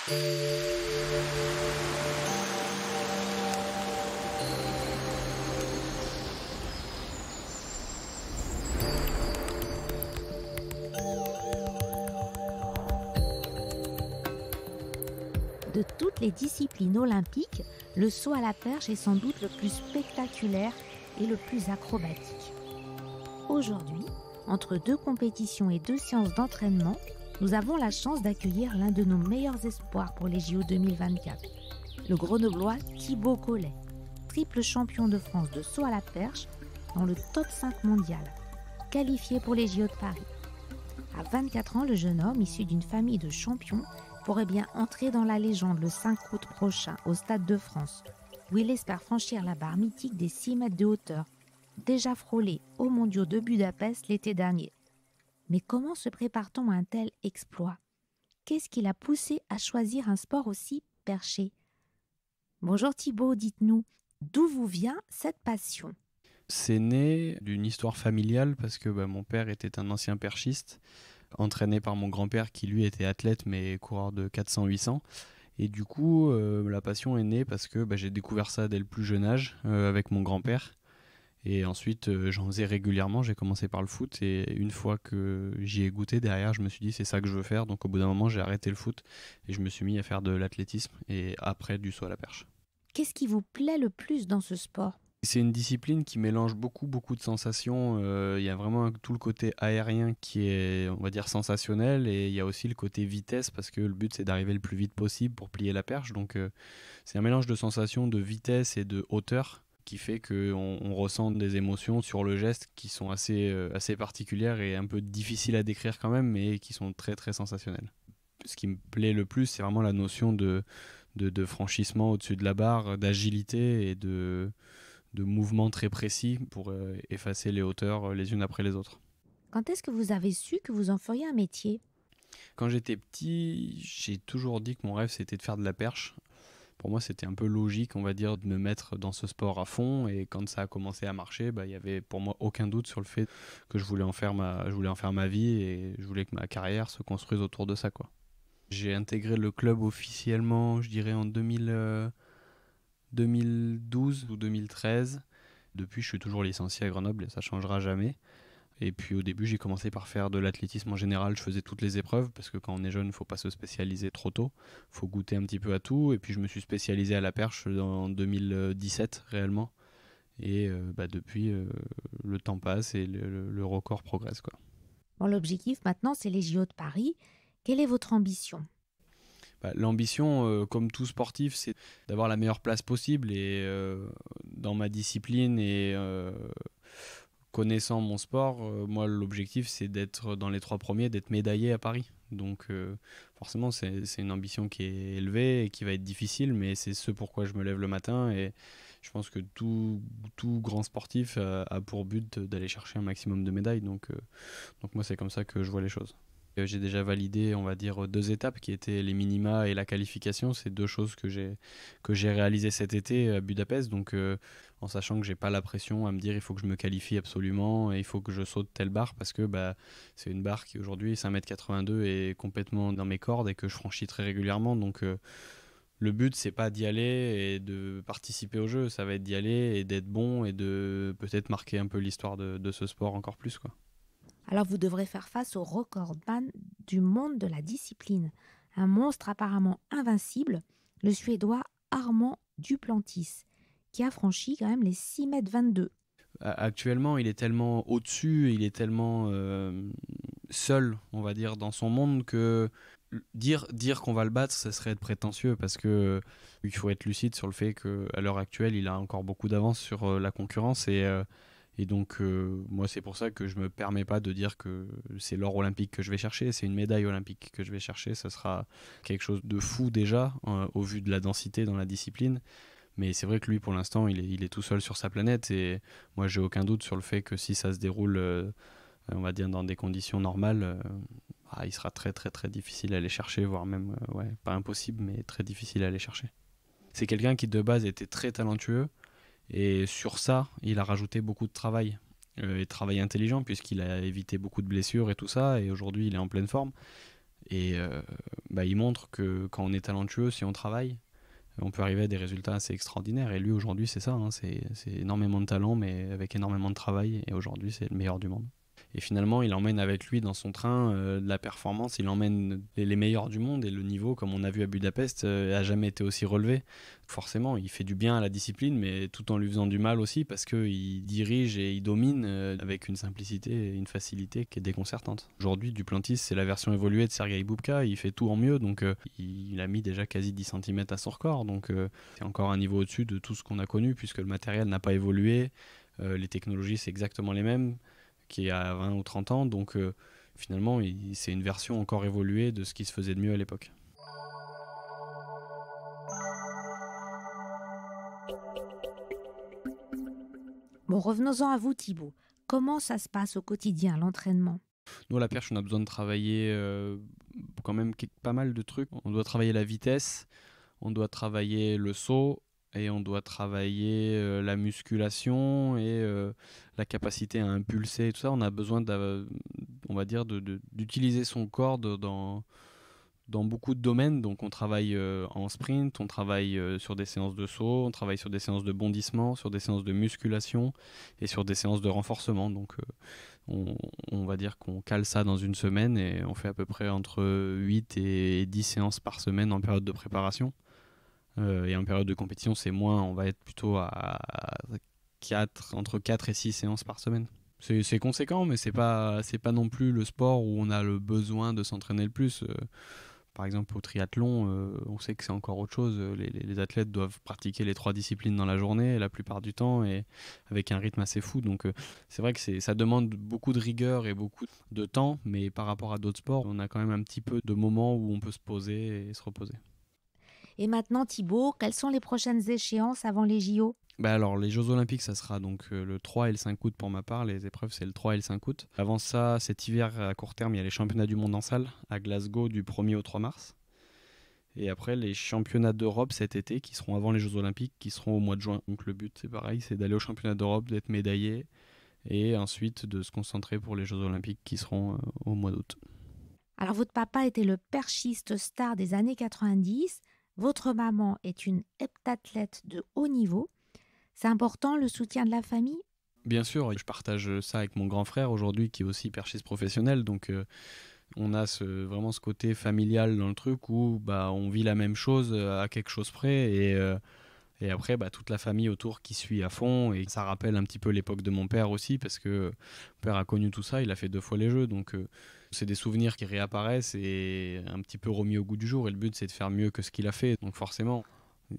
De toutes les disciplines olympiques, le saut à la perche est sans doute le plus spectaculaire et le plus acrobatique. Aujourd'hui, entre 2 compétitions et 2 séances d'entraînement, nous avons la chance d'accueillir l'un de nos meilleurs espoirs pour les JO 2024, le Grenoblois Thibaut Collet, triple champion de France de saut à la perche dans le top 5 mondial, qualifié pour les JO de Paris. À 24 ans, le jeune homme, issu d'une famille de champions, pourrait bien entrer dans la légende le 5 août prochain au Stade de France, où il espère franchir la barre mythique des 6 mètres de hauteur, déjà frôlée aux mondiaux de Budapest l'été dernier. Mais comment se prépare-t-on à un tel exploit ? Qu'est-ce qui l'a poussé à choisir un sport aussi perché ? Bonjour Thibaut, dites-nous, d'où vous vient cette passion ? C'est né d'une histoire familiale parce que mon père était un ancien perchiste, entraîné par mon grand-père qui lui était athlète mais coureur de 400-800. Et du coup, la passion est née parce que j'ai découvert ça dès le plus jeune âge avec mon grand-père. Et ensuite, j'en faisais régulièrement. J'ai commencé par le foot et une fois que j'y ai goûté derrière, je me suis dit c'est ça que je veux faire. Donc au bout d'un moment, j'ai arrêté le foot et je me suis mis à faire de l'athlétisme et après du saut à la perche. Qu'est-ce qui vous plaît le plus dans ce sport ? C'est une discipline qui mélange beaucoup de sensations. Il y a vraiment tout le côté aérien qui est, on va dire, sensationnel, et il y a aussi le côté vitesse parce que le but c'est d'arriver le plus vite possible pour plier la perche. Donc c'est un mélange de sensations, de vitesse et de hauteur qui fait qu'on ressent des émotions sur le geste qui sont assez particulières et un peu difficiles à décrire quand même, mais qui sont très très sensationnelles. Ce qui me plaît le plus, c'est vraiment la notion de franchissement au-dessus de la barre, d'agilité et de mouvements très précis pour effacer les hauteurs les unes après les autres. Quand est-ce que vous avez su que vous en feriez un métier ? Quand j'étais petit, j'ai toujours dit que mon rêve c'était de faire de la perche. Pour moi, c'était un peu logique, on va dire, de me mettre dans ce sport à fond. Et quand ça a commencé à marcher, il y avait pour moi aucun doute sur le fait que je voulais en faire ma vie et je voulais que ma carrière se construise autour de ça, quoi. J'ai intégré le club officiellement, je dirais, en 2012 ou 2013. Depuis, je suis toujours licencié à Grenoble et ça ne changera jamais. Et puis au début, j'ai commencé par faire de l'athlétisme en général. Je faisais toutes les épreuves parce que quand on est jeune, il ne faut pas se spécialiser trop tôt. Il faut goûter un petit peu à tout. Et puis je me suis spécialisé à la perche en 2017 réellement. Et depuis, le temps passe et le record progresse, quoi. Bon, l'objectif maintenant, c'est les JO de Paris. Quelle est votre ambition ? L'ambition, comme tout sportif, c'est d'avoir la meilleure place possible. Et dans ma discipline et connaissant mon sport, moi l'objectif c'est d'être dans les 3 premiers, d'être médaillé à Paris. Donc forcément c'est une ambition qui est élevée et qui va être difficile, mais c'est ce pourquoi je me lève le matin. Et je pense que tout grand sportif a pour but d'aller chercher un maximum de médailles. Donc moi c'est comme ça que je vois les choses. J'ai déjà validé, on va dire, 2 étapes qui étaient les minima et la qualification. C'est 2 choses que j'ai réalisées cet été à Budapest. Donc, en sachant que j'ai pas la pression à me dire il faut que je me qualifie absolument et il faut que je saute telle barre parce que c'est une barre qui aujourd'hui, 5,82 m, est complètement dans mes cordes et que je franchis très régulièrement. Donc, le but, c'est pas d'y aller et de participer au jeu. Ça va être d'y aller et d'être bon et de peut-être marquer un peu l'histoire de ce sport encore plus, quoi. Alors vous devrez faire face au recordman du monde de la discipline, un monstre apparemment invincible, le Suédois Armand Duplantis, qui a franchi quand même les 6,22 m. Actuellement, il est tellement au-dessus, il est tellement seul, on va dire, dans son monde que dire qu'on va le battre, ça serait être prétentieux parce que il faut être lucide sur le fait qu'à l'heure actuelle, il a encore beaucoup d'avance sur la concurrence et donc, moi, c'est pour ça que je ne me permets pas de dire que c'est l'or olympique que je vais chercher. C'est une médaille olympique que je vais chercher. Ça sera quelque chose de fou déjà, au vu de la densité dans la discipline. Mais c'est vrai que lui, pour l'instant, il est tout seul sur sa planète. Et moi, j'ai aucun doute sur le fait que si ça se déroule, on va dire, dans des conditions normales, il sera très, très, très difficile à aller chercher, voire même, pas impossible, mais très difficile à aller chercher. C'est quelqu'un qui, de base, était très talentueux. Et sur ça, il a rajouté beaucoup de travail, et travail intelligent, puisqu'il a évité beaucoup de blessures et tout ça, et aujourd'hui il est en pleine forme. Et il montre que quand on est talentueux, si on travaille, on peut arriver à des résultats assez extraordinaires. Et lui, aujourd'hui, c'est ça, hein, c'est énormément de talent, mais avec énormément de travail. Et aujourd'hui, c'est le meilleur du monde. Et finalement, il emmène avec lui dans son train de la performance, il emmène les meilleurs du monde. Et le niveau, comme on a vu à Budapest, a jamais été aussi relevé. Forcément, il fait du bien à la discipline, mais tout en lui faisant du mal aussi, parce qu'il dirige et il domine avec une simplicité et une facilité qui est déconcertante. Aujourd'hui, Duplantis, c'est la version évoluée de Sergei Bubka, il fait tout en mieux, donc il a mis déjà quasi 10 cm à son record, donc c'est encore un niveau au-dessus de tout ce qu'on a connu, puisque le matériel n'a pas évolué, les technologies, c'est exactement les mêmes, qui est à 20 ou 30 ans, donc finalement, c'est une version encore évoluée de ce qui se faisait de mieux à l'époque. Bon, revenons-en à vous, Thibaut. Comment ça se passe au quotidien, l'entraînement? Nous, à la perche, on a besoin de travailler quand même pas mal de trucs. On doit travailler la vitesse, on doit travailler le saut, et on doit travailler la musculation et la capacité à impulser et tout ça. On a besoin, on va dire, d'utiliser son corps dans beaucoup de domaines. Donc on travaille en sprint, on travaille sur des séances de saut, on travaille sur des séances de bondissement, sur des séances de musculation et sur des séances de renforcement. Donc on va dire qu'on cale ça dans une semaine et on fait à peu près entre 8 et 10 séances par semaine en période de préparation. Et en période de compétition, c'est moins, on va être plutôt à entre 4 et 6 séances par semaine. C'est conséquent, mais c'est pas non plus le sport où on a le besoin de s'entraîner le plus. Par exemple, au triathlon, on sait que c'est encore autre chose. Les athlètes doivent pratiquer les 3 disciplines dans la journée, la plupart du temps, et avec un rythme assez fou. Donc, c'est vrai que ça demande beaucoup de rigueur et beaucoup de temps, mais par rapport à d'autres sports, on a quand même un petit peu de moments où on peut se poser et se reposer. Et maintenant, Thibaut, quelles sont les prochaines échéances avant les JO? Alors, les Jeux Olympiques, ça sera donc le 3 et le 5 août pour ma part. Les épreuves, c'est le 3 et le 5 août. Avant ça, cet hiver, à court terme, il y a les championnats du monde en salle à Glasgow du 1er au 3 mars. Et après, les championnats d'Europe cet été, qui seront avant les Jeux Olympiques, qui seront au mois de juin. Donc le but, c'est pareil, c'est d'aller aux championnats d'Europe, d'être médaillé, et ensuite de se concentrer pour les Jeux Olympiques qui seront au mois d'août. Alors, votre papa était le perchiste star des années 90. Votre maman est une heptathlète de haut niveau. C'est important, le soutien de la famille? Bien sûr, je partage ça avec mon grand frère aujourd'hui, qui est aussi perchiste professionnel. Donc on a vraiment ce côté familial dans le truc où on vit la même chose à quelque chose près. Et après, toute la famille autour qui suit à fond. Et ça rappelle un petit peu l'époque de mon père aussi, parce que mon père a connu tout ça, il a fait 2 fois les Jeux. Donc c'est des souvenirs qui réapparaissent et un petit peu remis au goût du jour. Et le but, c'est de faire mieux que ce qu'il a fait. Donc forcément,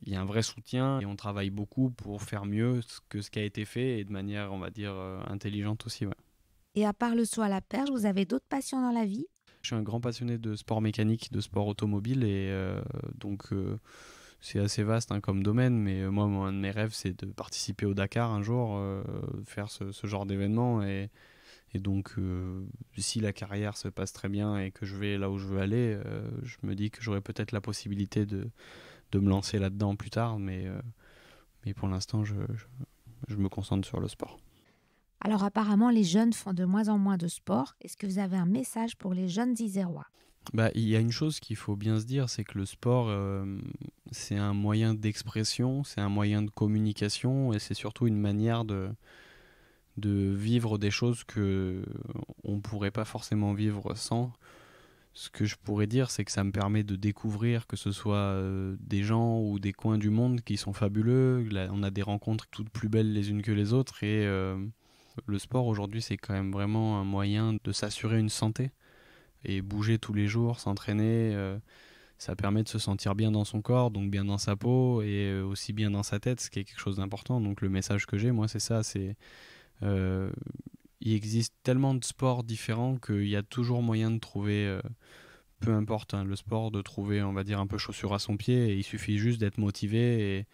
il y a un vrai soutien et on travaille beaucoup pour faire mieux que ce qui a été fait et de manière, on va dire, intelligente aussi. Ouais. Et à part le saut à la perche, vous avez d'autres passions dans la vie? Je suis un grand passionné de sport mécanique, de sport automobile et donc c'est assez vaste comme domaine, mais moi, un de mes rêves, c'est de participer au Dakar un jour, faire ce genre d'événement et donc si la carrière se passe très bien et que je vais là où je veux aller, je me dis que j'aurai peut-être la possibilité de me lancer là-dedans plus tard, mais pour l'instant, je me concentre sur le sport. Alors apparemment, les jeunes font de moins en moins de sport. Est-ce que vous avez un message pour les jeunes Isérois? Il y a une chose qu'il faut bien se dire, c'est que le sport, c'est un moyen d'expression, c'est un moyen de communication et c'est surtout une manière de vivre des choses que on pourrait pas forcément vivre sans. Ce que je pourrais dire, c'est que ça me permet de découvrir que ce soit des gens ou des coins du monde qui sont fabuleux. Là, on a des rencontres toutes plus belles les unes que les autres et le sport aujourd'hui, c'est quand même vraiment un moyen de s'assurer une santé et bouger tous les jours, s'entraîner. Ça permet de se sentir bien dans son corps, donc bien dans sa peau et aussi bien dans sa tête, ce qui est quelque chose d'important. Donc le message que j'ai, moi, c'est ça, c'est il existe tellement de sports différents qu'il y a toujours moyen de trouver, peu importe le sport, de trouver, on va dire, un peu chaussure à son pied. Et il suffit juste d'être motivé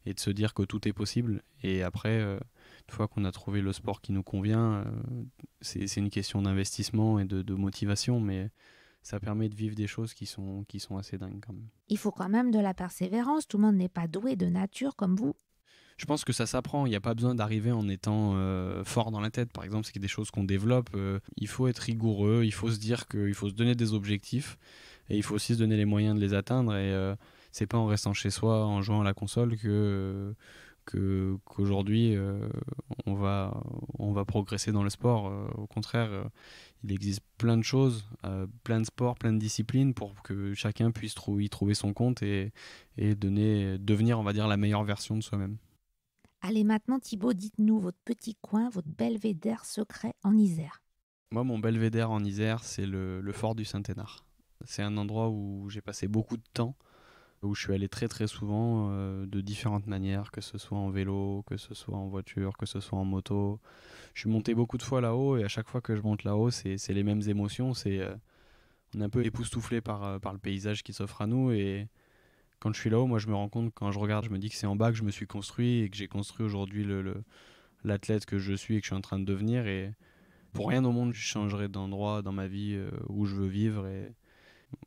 et de se dire que tout est possible. Et après, une fois qu'on a trouvé le sport qui nous convient, c'est une question d'investissement et de motivation, mais ça permet de vivre des choses qui sont assez dingues quand même. Il faut quand même de la persévérance. Tout le monde n'est pas doué de nature comme vous. Je pense que ça s'apprend. Il n'y a pas besoin d'arriver en étant fort dans la tête. Par exemple, c'est des choses qu'on développe. Il faut être rigoureux. Il faut se dire qu'il faut se donner des objectifs. Et il faut aussi se donner les moyens de les atteindre. Et c'est pas en restant chez soi, en jouant à la console qu'aujourd'hui on va progresser dans le sport. Au contraire, il existe plein de choses, plein de sports, plein de disciplines pour que chacun puisse y trouver son compte et devenir, on va dire, la meilleure version de soi-même. Allez, maintenant Thibaut, dites-nous votre petit coin, votre belvédère secret en Isère. Moi, mon belvédère en Isère, c'est le fort du Saint-Hénard. C'est un endroit où j'ai passé beaucoup de temps, où je suis allé très très souvent de différentes manières, que ce soit en vélo, que ce soit en voiture, que ce soit en moto. Je suis monté beaucoup de fois là-haut et à chaque fois que je monte là-haut, c'est les mêmes émotions. On est un peu époustouflé par le paysage qui s'offre à nous et quand je suis là-haut, moi je me rends compte, quand je regarde, je me dis que c'est en bas que je me suis construit et que j'ai construit aujourd'hui l'athlète que je suis et que je suis en train de devenir. Et pour rien au monde, je changerais d'endroit dans ma vie où je veux vivre et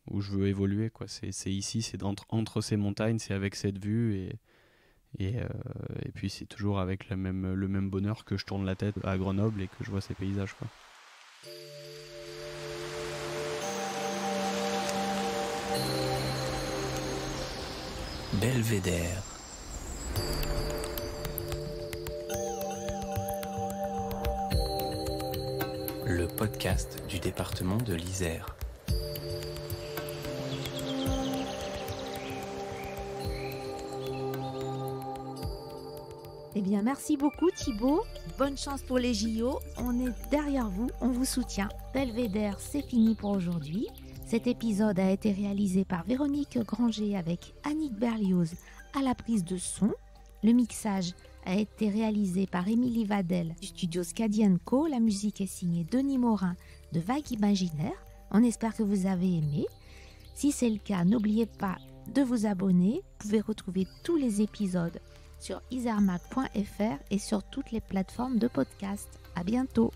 où je veux évoluer, quoi. C'est ici, c'est entre ces montagnes, c'est avec cette vue et puis c'est toujours avec le même bonheur que je tourne la tête à Grenoble et que je vois ces paysages, quoi. Belvédère. Le podcast du département de l'Isère. Eh bien, merci beaucoup Thibaut. Bonne chance pour les JO. On est derrière vous, on vous soutient. Belvédère, c'est fini pour aujourd'hui. Cet épisode a été réalisé par Véronique Granger avec Annick Berlioz à la prise de son. Le mixage a été réalisé par Émilie Vadel du studio Scadian Co. La musique est signée Denis Morin de Vague Imaginaire. On espère que vous avez aimé. Si c'est le cas, n'oubliez pas de vous abonner. Vous pouvez retrouver tous les épisodes sur isermag.fr et sur toutes les plateformes de podcast. À bientôt.